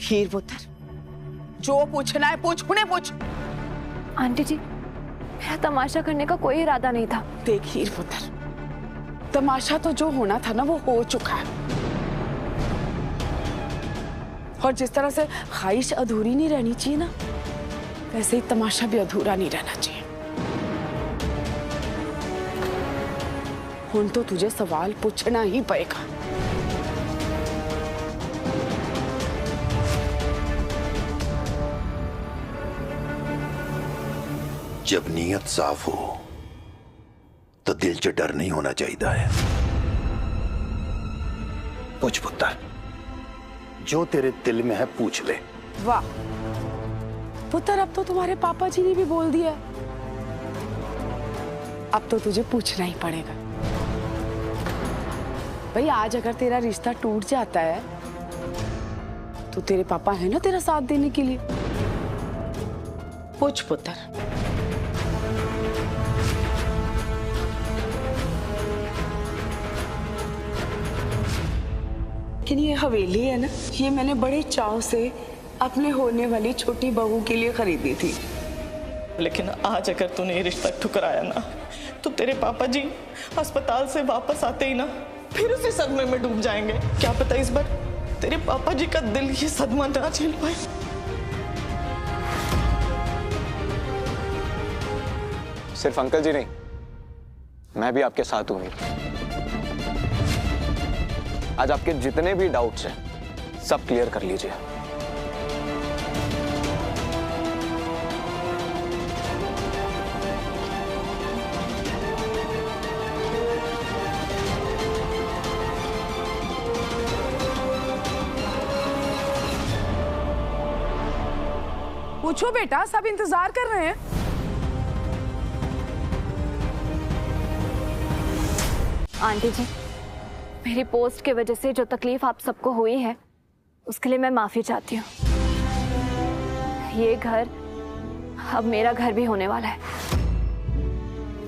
हीर पुत्र, जो पूछना है पूछ, उन्हें पूछ। आंटी जी, मेरा तमाशा करने का कोई इरादा नहीं था। देख हीर पुत्र, तमाशा तो जो होना था ना वो हो चुका है, और जिस तरह से ख्वाहिश अधूरी नहीं रहनी चाहिए ना, वैसे ही तमाशा भी अधूरा नहीं रहना चाहिए। हुन तो तुझे सवाल पूछना ही पड़ेगा। जब नीयत साफ हो तो दिल च डर नहीं होना चाहिए है। पूछ पुत्र, जो तेरे दिल में है पूछ ले। वाह पुत्र, अब तो तुम्हारे पापा जी ने भी बोल दिया, अब तो तुझे पूछना ही पड़ेगा। भाई आज अगर तेरा रिश्ता टूट जाता है तो तेरे पापा है ना तेरा साथ देने के लिए। पूछ पुत्र। लेकिन ये हवेली है ना, ये मैंने बड़े चाव से अपने होने वाली छोटी बहू के लिए खरीदी थी। लेकिन आज अगर तूने ये रिश्ता ठुकराया ना, तो तेरे पापा जी अस्पताल से वापस आते ही ना फिर उसी सदमे में डूब जाएंगे। क्या पता इस बार तेरे पापा जी का दिल ये सदमा ना झेल पाए। सिर्फ अंकल जी नहीं, मैं भी आपके साथ हूं। आज आपके जितने भी डाउट्स हैं सब क्लियर कर लीजिए। पूछो बेटा, सब इंतजार कर रहे हैं। आंटी जी, मेरी पोस्ट की वजह से जो तकलीफ आप सबको हुई है उसके लिए मैं माफी चाहती हूँ। ये घर अब मेरा घर भी होने वाला है,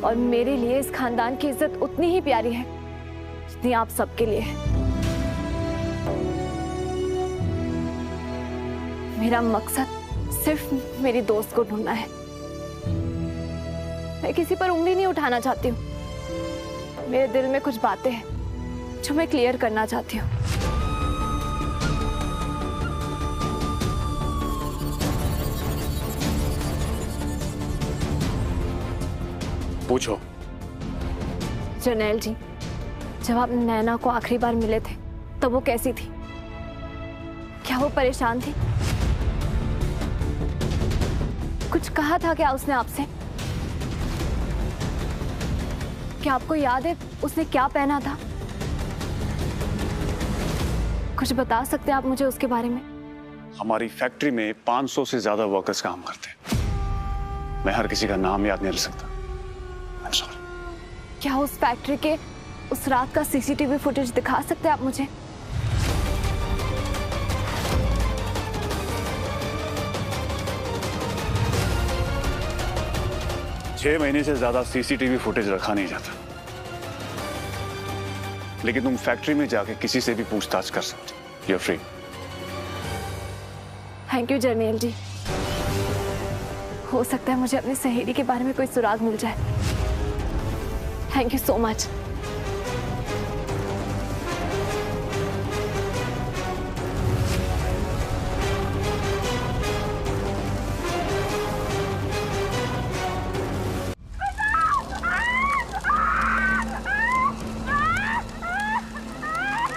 और मेरे लिए इस खानदान की इज्जत उतनी ही प्यारी है जितनी आप सबके लिए है। मेरा मकसद सिर्फ मेरी दोस्त को ढूंढना है। मैं किसी पर उंगली नहीं उठाना चाहती हूँ। मेरे दिल में कुछ बातें हैं जो मैं क्लियर करना चाहती हूँ। पूछो। जर्नैल जी, जब आप नैना को आखिरी बार मिले थे तब वो कैसी थी? क्या वो परेशान थी? कुछ कहा था क्या उसने आपसे? क्या आपको याद है उसने क्या पहना था? कुछ बता सकते हैं आप मुझे उसके बारे में? हमारी फैक्ट्री में 500 से ज्यादा वर्कर्स काम करते हैं। मैं हर किसी का नाम याद नहीं रख सकता। I'm sorry। क्या उस फैक्ट्री के उस रात का सीसीटीवी फुटेज दिखा सकते हैं आप मुझे? छह महीने से ज्यादा सीसीटीवी फुटेज रखा नहीं जाता, लेकिन तुम फैक्ट्री में जाके किसी से भी पूछताछ कर सकते हो। You're free। Thank you Jarnail ji. हो सकता है मुझे अपनी सहेली के बारे में कोई सुराग मिल जाए। Thank you so much.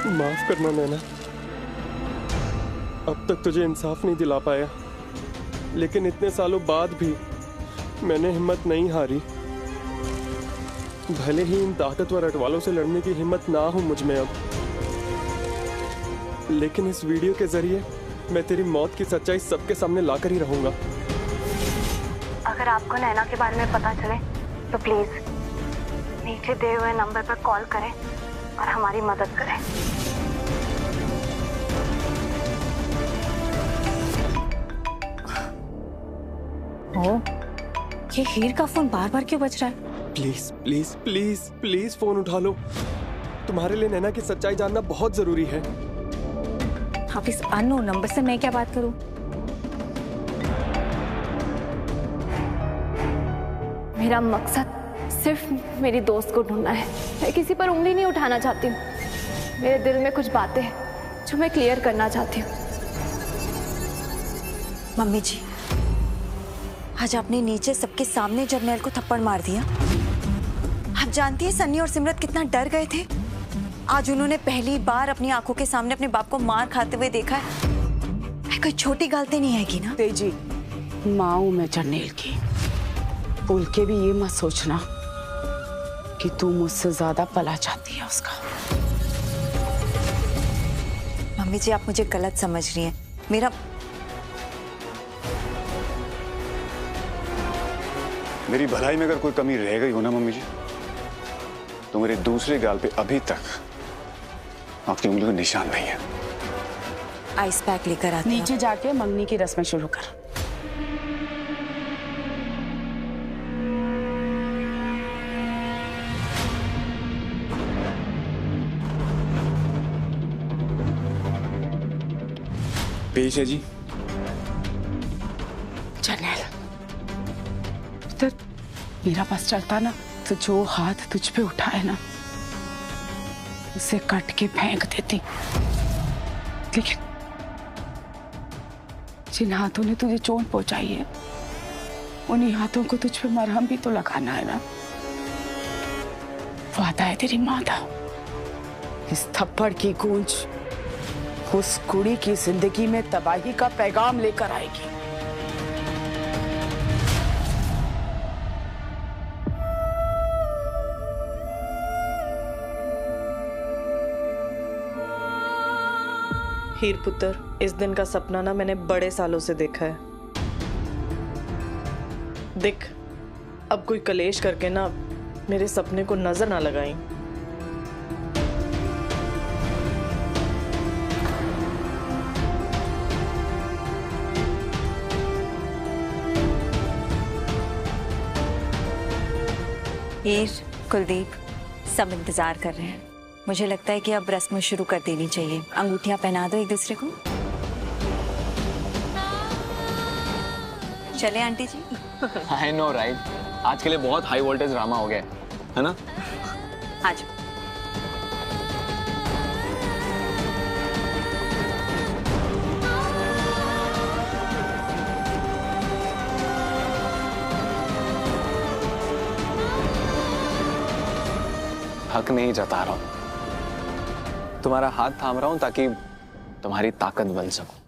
माफ करना नैना, अब तक तुझे इंसाफ नहीं दिला पाया, लेकिन इतने सालों बाद भी मैंने हिम्मत नहीं हारी। भले ही इन ताकतवर अटवालों से लड़ने की हिम्मत ना हो मुझ में अब, लेकिन इस वीडियो के जरिए मैं तेरी मौत की सच्चाई सबके सामने लाकर ही रहूंगा। अगर आपको नैना के बारे में पता चले तो प्लीज नीचे दिए हुए नंबर पर कॉल करें और हमारी मदद करें। ये हीर का फोन बार बार क्यों बज रहा है? Please please please please phone उठा लो। तुम्हारे लिए नैना की सच्चाई जानना बहुत जरूरी है। अब इस अननोन नंबर से मैं क्या बात करूं? मेरा मकसद सिर्फ मेरी दोस्त को ढूंढना है। मैं किसी पर उंगली नहीं उठाना चाहती हूँ। मेरे दिल में कुछ बातें हैं जो मैं क्लियर करना चाहती हूँ। मम्मी जी, आज आपने नीचे सबके सामने जर्नैल को थप्पड़ मार दिया। आप जानती हैं सन्नी और सिमरत कितना डर गए थे। आज उन्होंने पहली बार अपनी आंखों के सामने अपने बाप को मार खाते हुए देखा है। कोई छोटी गलती नहीं हैगी ना। तेजी, माँ हूं मैं जर्नैल की। भूल के भी ये मत सोचना कि तू मुझसे ज्यादा पला चाहती है उसका। मम्मी जी, आप मुझे गलत समझ रही हैं। मेरी भलाई में अगर कोई कमी रह गई हो ना मम्मी जी, तो मेरे दूसरे गाल पे अभी तक आपकी उंगली का निशान नहीं है। आइस पैक लेकर आते हैं। नीचे जाके मंगनी की रस्में शुरू कर। पेश है जी। जर्नैल, तो मेरा पास चलता ना तो जो हाथ तुझ पे उठाए ना उसे काट के फेंक देती, लेकिन जिन हाथों ने तुझे चोट पहुंचाई है उन्हीं हाथों को तुझ पे मरहम भी तो लगाना है ना। वादा है तेरी माँ का। इस थप्पड़ की गूंज उस कुड़ी की जिंदगी में तबाही का पैगाम लेकर आएगी। हीर पुत्र, इस दिन का सपना ना मैंने बड़े सालों से देखा है। देख, अब कोई कलेश करके ना मेरे सपने को नजर ना लगाई। हीर, कुलदीप, सब इंतजार कर रहे हैं। मुझे लगता है कि अब रस्म शुरू कर देनी चाहिए। अंगूठियां पहना दो एक दूसरे को। चले aunty ji. I know right, आज के लिए बहुत हाई वोल्टेज ड्रामा हो गया है ना। आज हक नहीं जता रहा हूं, तुम्हारा हाथ थाम रहा हूं ताकि तुम्हारी ताकत बन सकूं।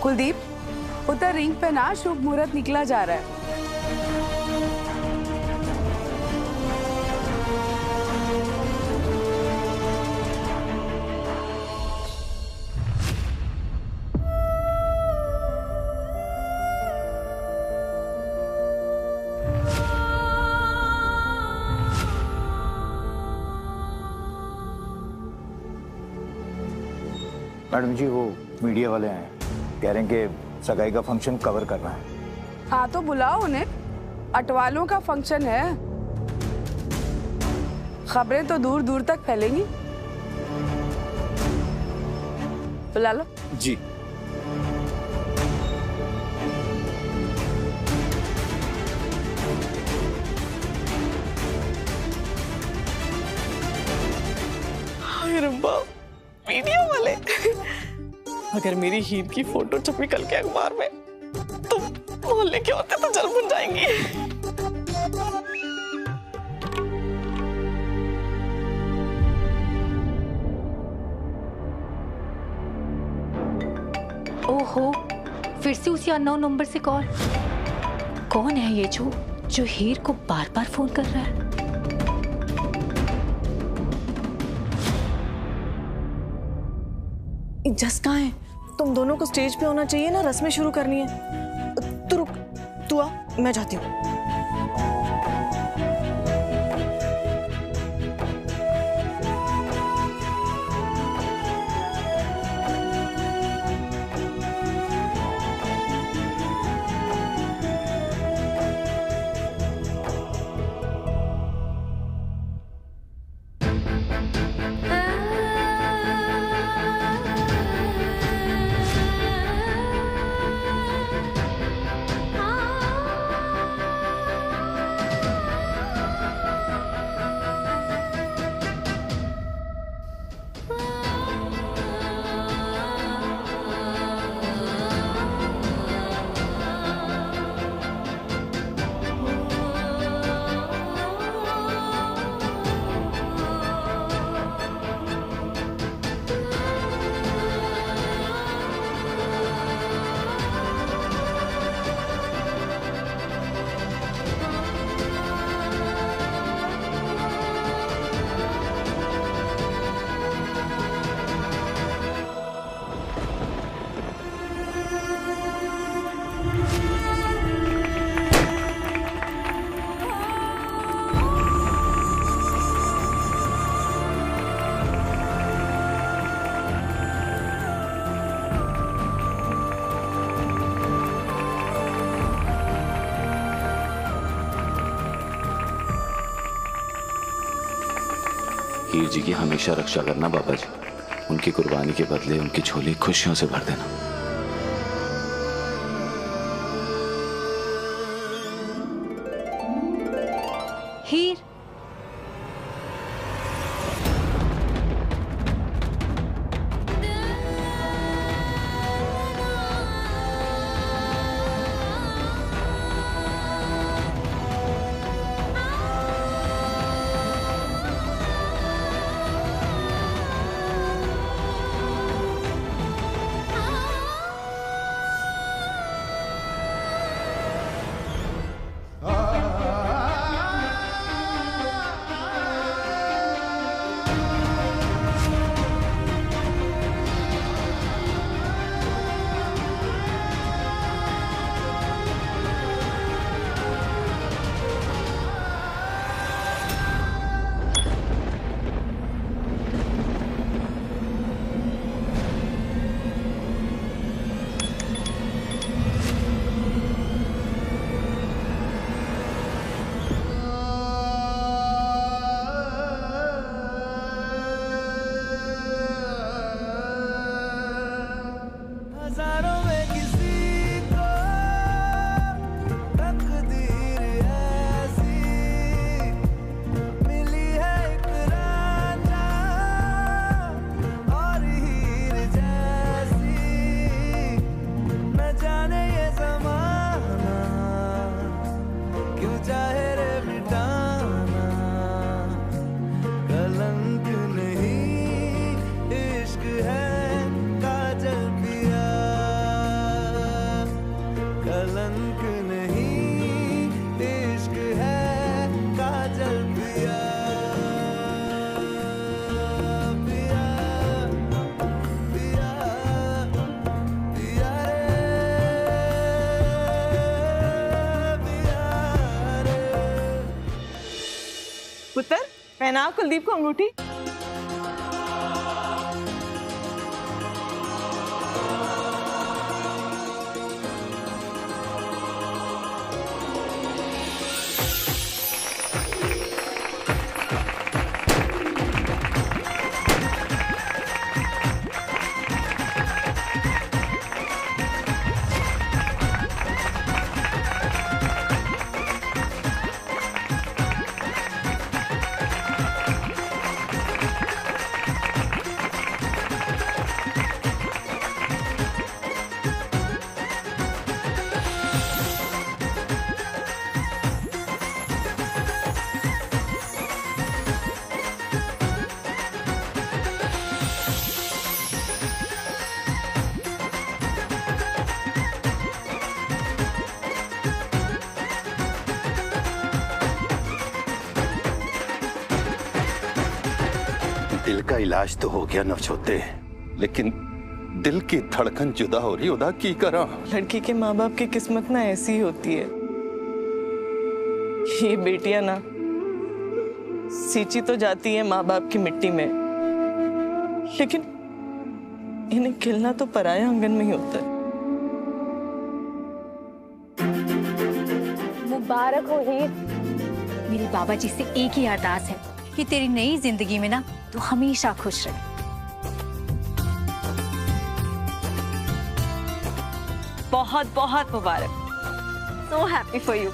कुलदीप, उधर रिंग पे ना शुभ मुहूर्त निकला जा रहा है। मैडम जी, वो मीडिया वाले हैं, कह रहे हैं कि सगाई का फंक्शन कवर करना है। हाँ तो बुलाओ उन्हें, अटवालों का फंक्शन है। खबरें तो दूर दूर तक फैलेंगी। बुला लो। जी। हाय रब्बा, मीडिया वाले। अगर मेरी हीर की फोटो छपी कल के अखबार में तो मोहल्ले की औरतें तो जल बुन जाएंगी। ओहो, फिर से उसी अननोन नंबर से कॉल। कौन है ये जो हीर को बार बार फोन कर रहा है? जस कहाँ है? तुम दोनों को स्टेज पे होना चाहिए ना, रस्में शुरू करनी है। तू रुक, तू आ, मैं जाती हूँ। हीर जी की हमेशा रक्षा करना बाबा जी। उनकी कुर्बानी के बदले उनकी झोली खुशियों से भर देना। हीर, पुत्र, पहना कुलदीप को अंगूठी। दिल का इलाज तो हो गया नवछोते, लेकिन दिल की धड़कन जुदा हो रही, उदा की करा। लड़की के माँ बाप की किस्मत ना ऐसी ही होती है। ये बेटियां ना सींची तो जाती है माँ बाप की मिट्टी में, लेकिन इन्हें खिलना तो पराया आंगन में ही होता है। मुबारक हो हीर। मेरे बाबा जी से एक ही अरदास है कि तेरी नई जिंदगी में ना तू हमेशा खुश रहे। बहुत बहुत मुबारक। So happy for you.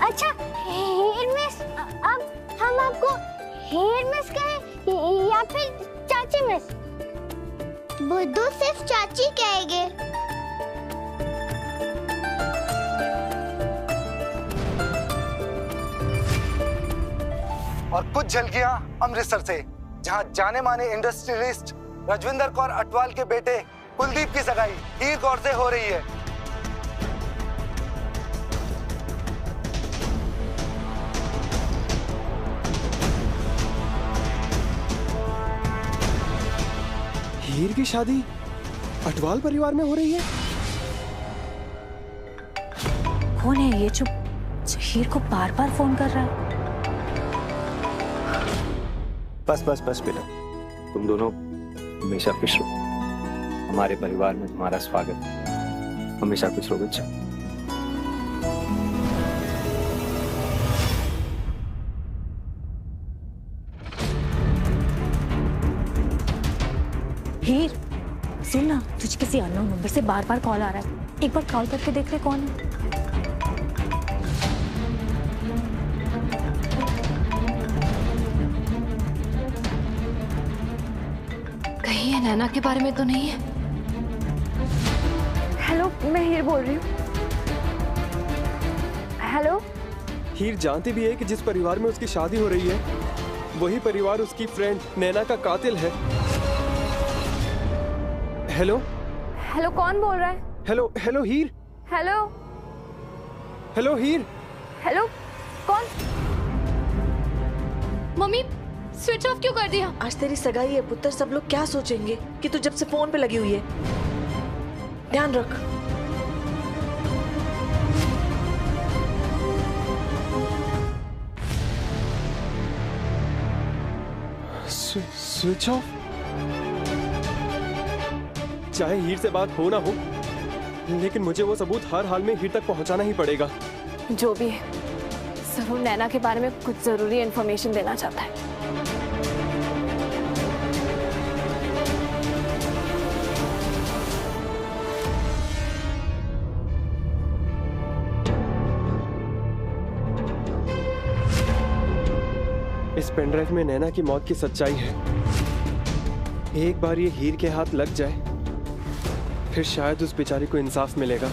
अच्छा हेयर मिस, अब हम आपको हेयर मिस कहें या फिर चाची मिस? बुद्धू सिर्फ चाची कहेंगे। और कुछ झलकियां अमृतसर से, जहां जाने माने इंडस्ट्रियलिस्ट रजविंदर कौर अटवाल के बेटे कुलदीप की सगाई हीर कौर से हो रही है। हीर की शादी अटवाल परिवार में हो रही है? कौन है ये जो हीर को बार बार फोन कर रहा है? बस बस बस बेटा, तुम दोनों हमेशा खुश रहो। हमारे परिवार में तुम्हारा स्वागत है। हमेशा खुश रहो बच्चा। हीर सुन ना, तुझे किसी अननोन नंबर से बार बार कॉल आ रहा है। एक बार कॉल करके देख ले कौन है। कहीं ये नैना के बारे में तो नहीं है? हेलो, मैं हीर बोल रही हूँ। हेलो। हीर जानती भी है कि जिस परिवार में उसकी शादी हो रही है वही परिवार उसकी फ्रेंड नैना का कातिल है। हेलो हेलो, कौन बोल रहा है? हेलो हेलो हीर। हेलो हेलो हीर। हेलो, कौन? मम्मी स्विच ऑफ क्यों कर दिया? आज तेरी सगाई है पुत्र, सब लोग क्या सोचेंगे कि तू जब से फोन पे लगी हुई है। ध्यान रख। Switch off? चाहे हीर से बात हो ना हो, लेकिन मुझे वो सबूत हर हाल में हीर तक पहुंचाना ही पड़ेगा। जो भी है, जरूर नैना के बारे में कुछ जरूरी इंफॉर्मेशन देना चाहता है। इस पेनड्राइव में नैना की मौत की सच्चाई है। एक बार ये हीर के हाथ लग जाए, फिर शायद उस बेचारी को इंसाफ मिलेगा।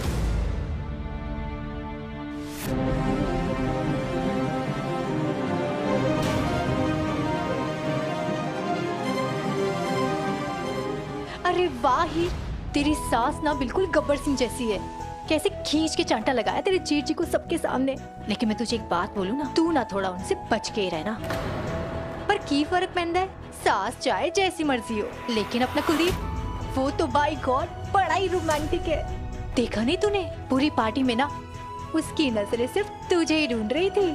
अरे वाह हीर, तेरी सास ना बिल्कुल गब्बर सिंह जैसी है। कैसे खींच के चांटा लगाया तेरे जीत जी को सबके सामने। लेकिन मैं तुझे एक बात बोलूं ना, तू ना थोड़ा उनसे बच के ही रहना। पर की फर्क पैंदा है, सास चाहे जैसी मर्जी हो, लेकिन अपना कुलदीप वो तो बाई गॉड बड़ा ही रोमांटिक है। देखा नहीं तूने, पूरी पार्टी में ना उसकी नजरें सिर्फ तुझे ही ढूंढ रही थी।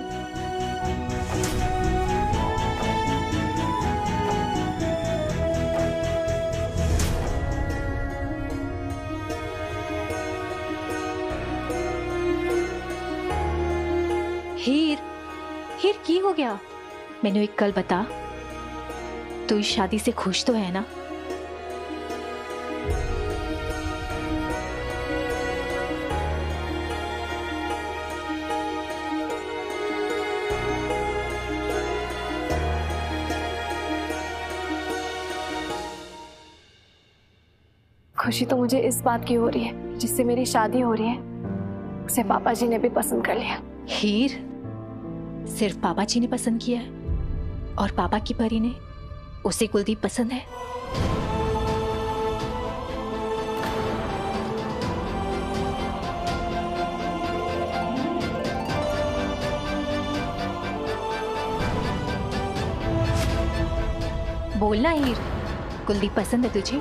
हीर, हीर की हो गया? मैंने एक कल बता, तू इस शादी से खुश तो है ना? खुशी तो मुझे इस बात की हो रही है, जिससे मेरी शादी हो रही है उसे पापा जी ने भी पसंद कर लिया। हीर सिर्फ पापा जी ने पसंद किया है और पापा की परी ने उसे कुलदीप पसंद है। बोलना हीर, कुलदीप पसंद है तुझे?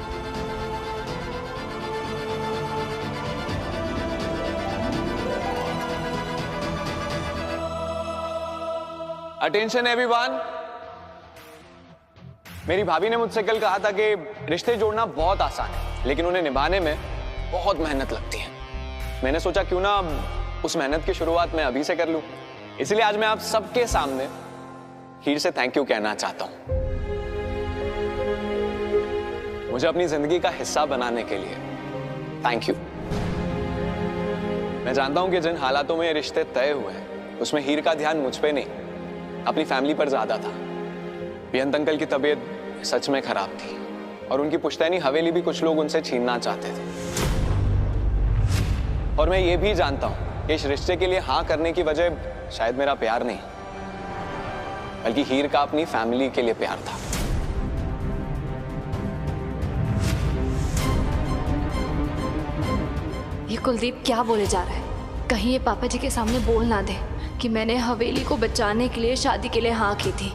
Attention everyone. मेरी भाभी ने मुझसे कल कहा था कि रिश्ते जोड़ना बहुत आसान है, लेकिन उन्हें निभाने में बहुत मेहनत लगती है। मैंने सोचा क्यों ना उस मेहनत की शुरुआत मैं अभी से कर लूं। इसलिए आज मैं आप सबके सामने हीर से थैंक यू कहना चाहता हूं, मुझे अपनी जिंदगी का हिस्सा बनाने के लिए थैंक यू। मैं जानता हूं कि जिन हालातों में ये रिश्ते तय हुए हैं उसमें हीर का ध्यान मुझ पे नहीं, अपनी फैमिली पर ज्यादा था। बेअंत अंकल की तबीयत सच में खराब थी और उनकी पुश्तैनी हवेली भी कुछ लोग उनसे छीनना चाहते थे। और मैं ये भी जानता हूं कि इस रिश्ते के लिए हाँ करने की वजह शायद मेरा प्यार नहीं, बल्कि हीर का अपनी फैमिली के लिए प्यार था। ये कुलदीप क्या बोले जा रहा है? कहीं ये पापा जी के सामने बोल ना दे कि मैंने हवेली को बचाने के लिए शादी के लिए हाँ की थी।